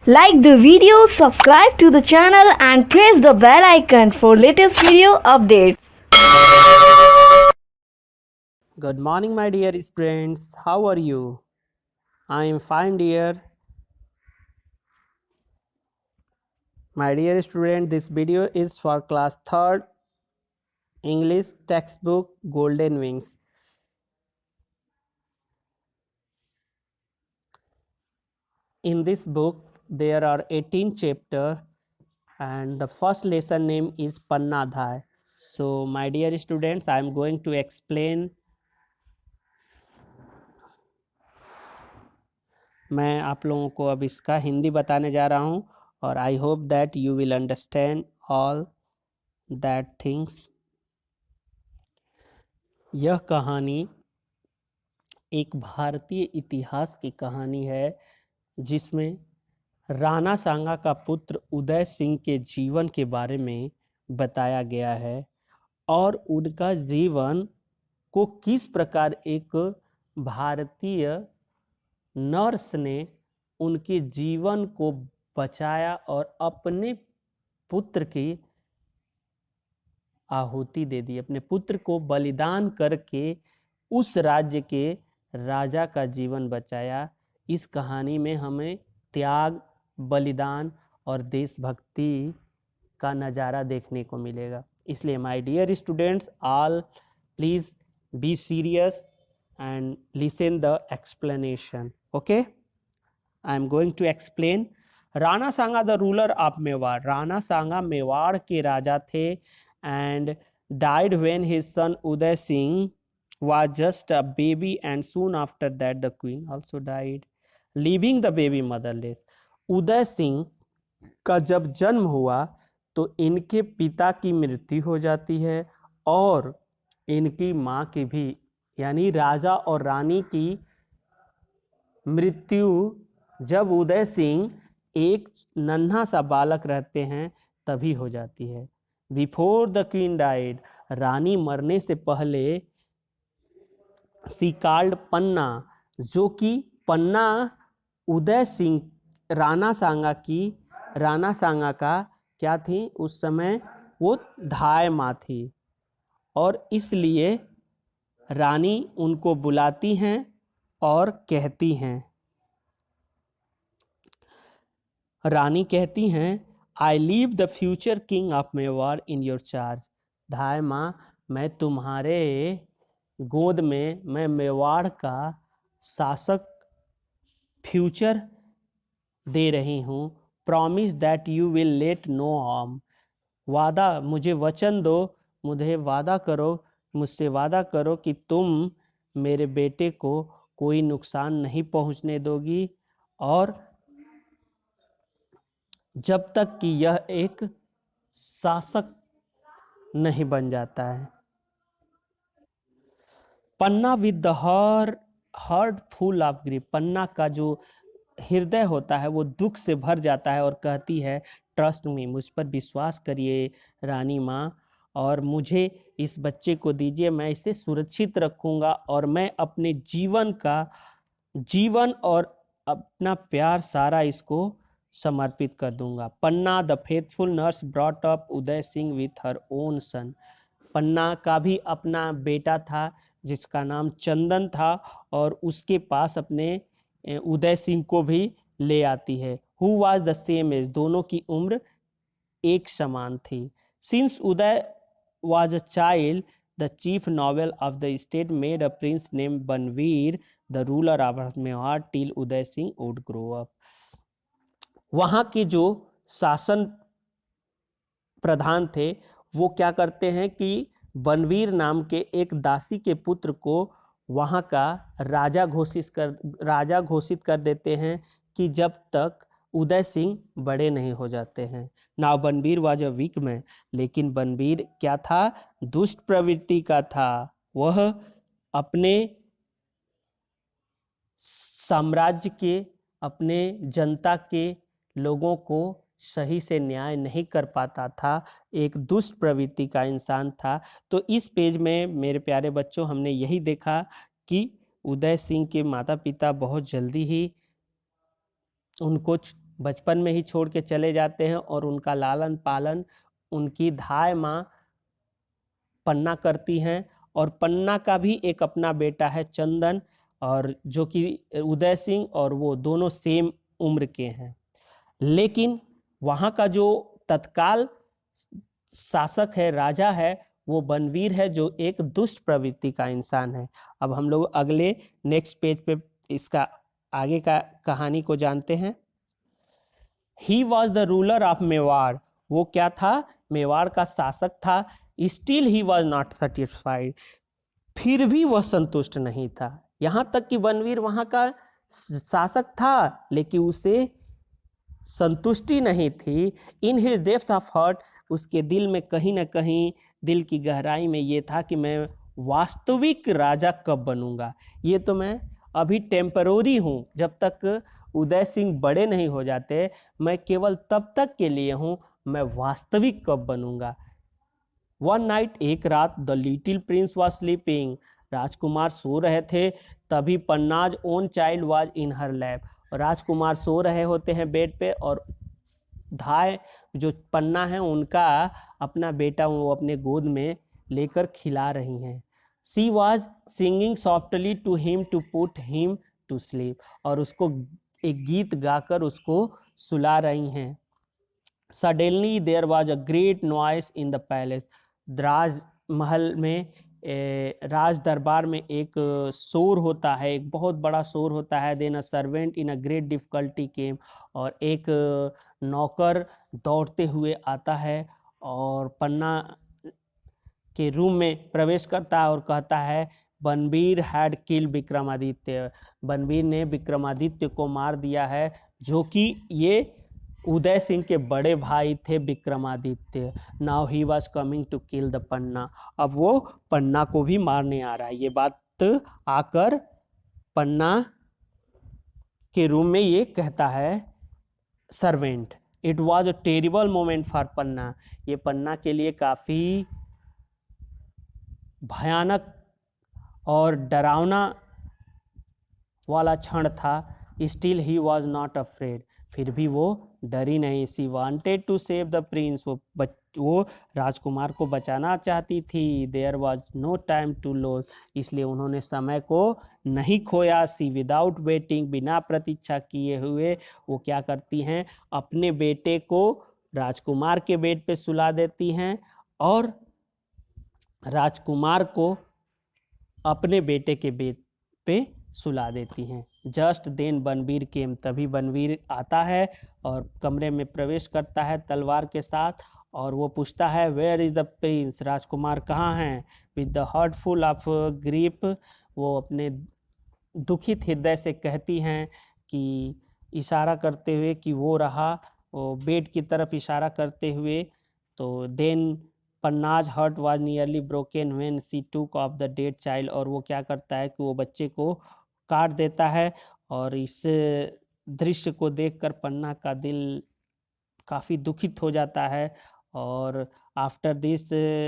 Like the video, subscribe to the channel and press the bell icon for latest video updates. Good morning, my dear students. How are you? I am fine, dear. My dear student, this video is for class 3rd English textbook Golden Wings. In this book, there are 18 chapters and the first lesson name is Pannadhai. So, my dear students, I am going to explain. मैं आप लोगों को अब इसका हिंदी बताने जा रहा हूँ और I hope that you will understand all that things. यह कहानी एक भारतीय इतिहास की कहानी है जिसमें राणा सांगा का पुत्र उदय सिंह के जीवन के बारे में बताया गया है और उनका जीवन को किस प्रकार एक भारतीय नर्स ने उनके जीवन को बचाया और अपने पुत्र की आहुति दे दी, अपने पुत्र को बलिदान करके उस राज्य के राजा का जीवन बचाया. इस कहानी में हमें त्याग, बलिदान और देशभक्ति का नज़ारा देखने को मिलेगा. इसलिए my dear students, all please be serious and listen the explanation. Okay, I am going to explain. Rana Sanga the ruler of Mewar. Rana Sanga Mewar के राजा थे and died when his son Uday Singh was just a baby, and soon after that the queen also died, leaving the baby motherless. Uday Singh का जब जन्म हुआ तो इनके पिता की मृत्यु हो जाती है और इनकी माँ की भी, यानी राजा और रानी की मृत्यु जब उदय सिंह एक नन्हा सा बालक रहते हैं तभी हो जाती है. बिफोर द क्वीन डाइड, रानी मरने से पहले सी कॉल्ड पन्ना, जो कि पन्ना उदय सिंह राणा सांगा का क्या थी उस समय, वो धाय माँ थी और इसलिए रानी उनको बुलाती हैं और कहती हैं, रानी कहती हैं, I leave the future king of Mewar in your charge. धाय माँ, मैं तुम्हारे गोद में, मैं मेवाड़ का शासक फ्यूचर दे रही हूँ. Promise that you will let no harm. वादा, मुझे वचन दो, मुझे वादा करो, मुझसे वादा करो कि तुम मेरे बेटे को कोई नुकसान नहीं पहुंचने दोगी और जब तक कि यह एक शासक नहीं बन जाता है. Panna with the heart full of grief. Panna का जो हृदय होता है वो दुख से भर जाता है और कहती है, ट्रस्ट मी, मुझ पर विश्वास करिए रानी माँ, और मुझे इस बच्चे को दीजिए, मैं इसे सुरक्षित रखूंगा और मैं अपने जीवन और अपना प्यार सारा इसको समर्पित कर दूंगा. Panna the faithful nurse brought up Uday Singh with her own son. Panna का भी अपना बेटा था जिसका नाम चंदन था और उसके पास अपने उदय सिंह को भी ले आती है. Who was the same age, दोनों की उम्र एक समान थी. Since Uday was a child, the chief noble of the state made a prince named Banveer the ruler of Mewar till Uday Singh would grow up. वहाँ के जो शासन प्रधान थे वो क्या करते हैं कि बनवीर नाम के एक दासी के पुत्र को वहाँ का राजा घोषित कर देते हैं कि जब तक उदय सिंह बड़े नहीं हो जाते हैं. Now Banvir was a weak man, लेकिन बनवीर क्या था, दुष्ट प्रवृत्ति का था. वह अपने साम्राज्य के, अपने जनता के लोगों को सही से न्याय नहीं कर पाता था, एक दुष्ट प्रवृत्ति का इंसान था. तो इस पेज में मेरे प्यारे बच्चों हमने यही देखा कि उदय सिंह के माता पिता बहुत जल्दी ही उनको बचपन में ही छोड़ के चले जाते हैं और उनका लालन पालन उनकी धाय माँ पन्ना करती हैं। और पन्ना का भी एक अपना बेटा है चंदन, और जो कि उदय सिंह, और वो दोनों सेम उम्र के हैं। लेकिन वहाँ का जो तत्काल शासक है, राजा है, वो बनवीर है, जो एक दुष्ट प्रवृत्ति का इंसान है। अब हम लोग अगले नेक्स्ट पेज पे इसका आगे का कहानी को जानते हैं। He was the ruler of Mewar. वो क्या था? मेवाड़ का शासक था। Still he was not satisfied. फिर भी वह संतुष्ट नहीं था। यहाँ तक कि बनवीर वहाँ का शासक था, लेकिन उसे संतुष्टि नहीं थी। In his depth of heart, उसके दिल में कहीं ना कहीं, दिल की गहराई में ये था कि मैं वास्तविक राजा कब बनूंगा। ये तो मैं अभी टेम्परोरी हूँ, जब तक उदय सिंह बड़े नहीं हो जाते, मैं केवल तब तक के लिए हूँ, मैं वास्तविक कब बनूंगा। वन नाइट, एक रात, the little prince was sleeping. राजकुमार सो रहे थे, तभी Panna's own child was in her lap. राजकुमार सो रहे होते हैं बेड पे, और धाय जो पन्ना है उनका अपना बेटा वो अपने गोद में लेकर खिला रही हैं। She was singing softly to him to put him to sleep. और उसको एक गीत गाकर उसको सुला रही हैं। Suddenly there was a great noise in the palace. राजमहल में, राज दरबार में एक शोर होता है, एक बहुत बड़ा शोर होता है। Then a servant in a great difficulty came. और एक नौकर दौड़ते हुए आता है और पन्ना के रूम में प्रवेश करता है और कहता है, बनवीर हैड किल विक्रमादित्य। बनवीर ने विक्रमादित्य को मार दिया है, जो कि ये उदय सिंह के बड़े भाई थे Vikramaditya. Now he was coming to kill the Panna. अब वो पन्ना को भी मारने आ रहा है। ये बात आकर पन्ना के रूम में ये कहता है servant. It was a terrible moment for Panna. ये पन्ना के लिए काफ़ी भयानक और डरावना वाला क्षण था। Still he was not afraid. फिर भी वो डरी नहीं। She wanted to save the prince. वो राजकुमार को बचाना चाहती थी। There was no time to lose. इसलिए उन्होंने समय को नहीं खोया। सी विदाउट वेटिंग, बिना प्रतीक्षा किए हुए वो क्या करती हैं, अपने बेटे को राजकुमार के बेड पे सुला देती हैं और राजकुमार को अपने बेटे के बेड पे सुला देती हैं। जस्ट देन बनवीर केम। तभी बनवीर आता है और कमरे में प्रवेश करता है तलवार के साथ, और वो पूछता है, वेयर इज़ द प्रिंस? राजकुमार कहाँ हैं? With the heart full of grief, वो अपने दुखित हृदय से कहती हैं कि, इशारा करते हुए कि वो रहा, वो बेड की तरफ इशारा करते हुए। तो then Panna's heart was nearly broken when she took off the dead child. और वो क्या करता है कि वो बच्चे को काट देता है, और इस दृश्य को देखकर पन्ना का दिल काफ़ी दुखित हो जाता है। और after this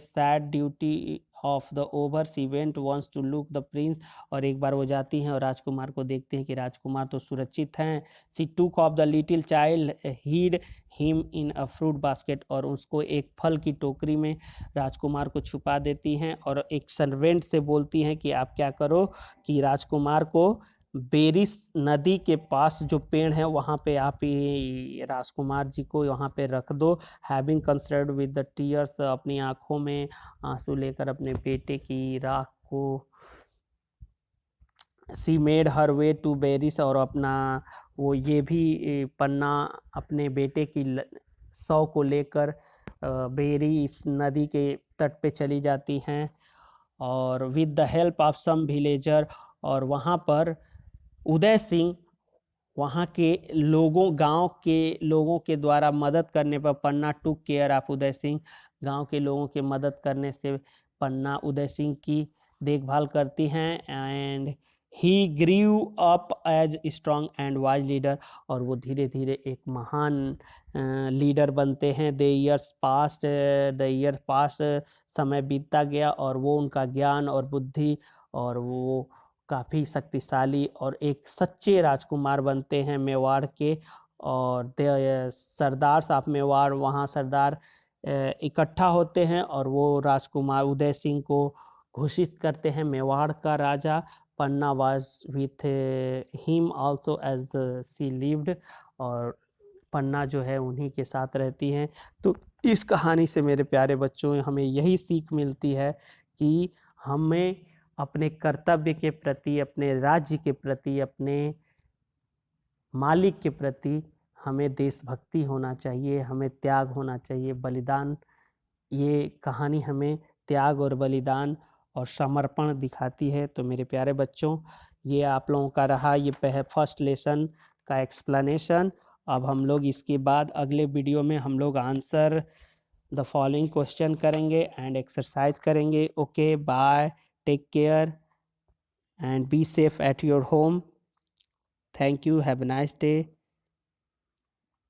sad duty of the over sea went wants to look the prince. और एक बार वो जाती हैं और राजकुमार को देखते हैं कि राजकुमार तो सुरक्षित हैं। She took off the little child hid him in a fruit basket. और उसको एक फल की टोकरी में राजकुमार को छुपा देती हैं, और एक सर्वेंट से बोलती हैं कि आप क्या करो कि राजकुमार को बेरिस नदी के पास जो पेड़ है वहाँ पे आप ये राजकुमार जी को वहाँ पे रख दो। Having considered with the tears, अपनी आंखों में आंसू लेकर अपने बेटे की राख को, she made her way to बेरिस। और अपना वो ये भी पन्ना अपने बेटे की शव को लेकर बेरी इस नदी के तट पे चली जाती हैं, और with the help of some villager. और वहाँ पर उदय सिंह वहाँ के लोगों, गांव के लोगों के द्वारा मदद करने पर, पन्ना took care of Uday Singh. गांव के लोगों के मदद करने से पन्ना उदय सिंह की देखभाल करती हैं। And he grew up as strong and wise leader. और वो धीरे धीरे एक महान लीडर बनते हैं। द ईयर पास्ट, समय बीतता गया, और वो उनका ज्ञान और बुद्धि, और वो काफ़ी शक्तिशाली और एक सच्चे राजकुमार बनते हैं मेवाड़ के। और सरदार साहब मेवाड़, वहाँ सरदार इकट्ठा होते हैं और वो राजकुमार उदय सिंह को घोषित करते हैं मेवाड़ का राजा। Panna was with him also as she lived, और पन्ना जो है उन्हीं के साथ रहती हैं। तो इस कहानी से मेरे प्यारे बच्चों हमें यही सीख मिलती है कि हमें अपने कर्तव्य के प्रति, अपने राज्य के प्रति, अपने मालिक के प्रति हमें देशभक्ति होना चाहिए, हमें त्याग होना चाहिए, बलिदान। ये कहानी हमें त्याग और बलिदान और समर्पण दिखाती है। तो मेरे प्यारे बच्चों, ये आप लोगों का रहा ये फर्स्ट लेसन का एक्सप्लेनेशन। अब हम लोग इसके बाद अगले वीडियो में हम लोग आंसर द फॉलोइंग क्वेश्चन करेंगे एंड एक्सरसाइज करेंगे। Okay, bye, take care and be safe at your home. Thank you, have a nice day.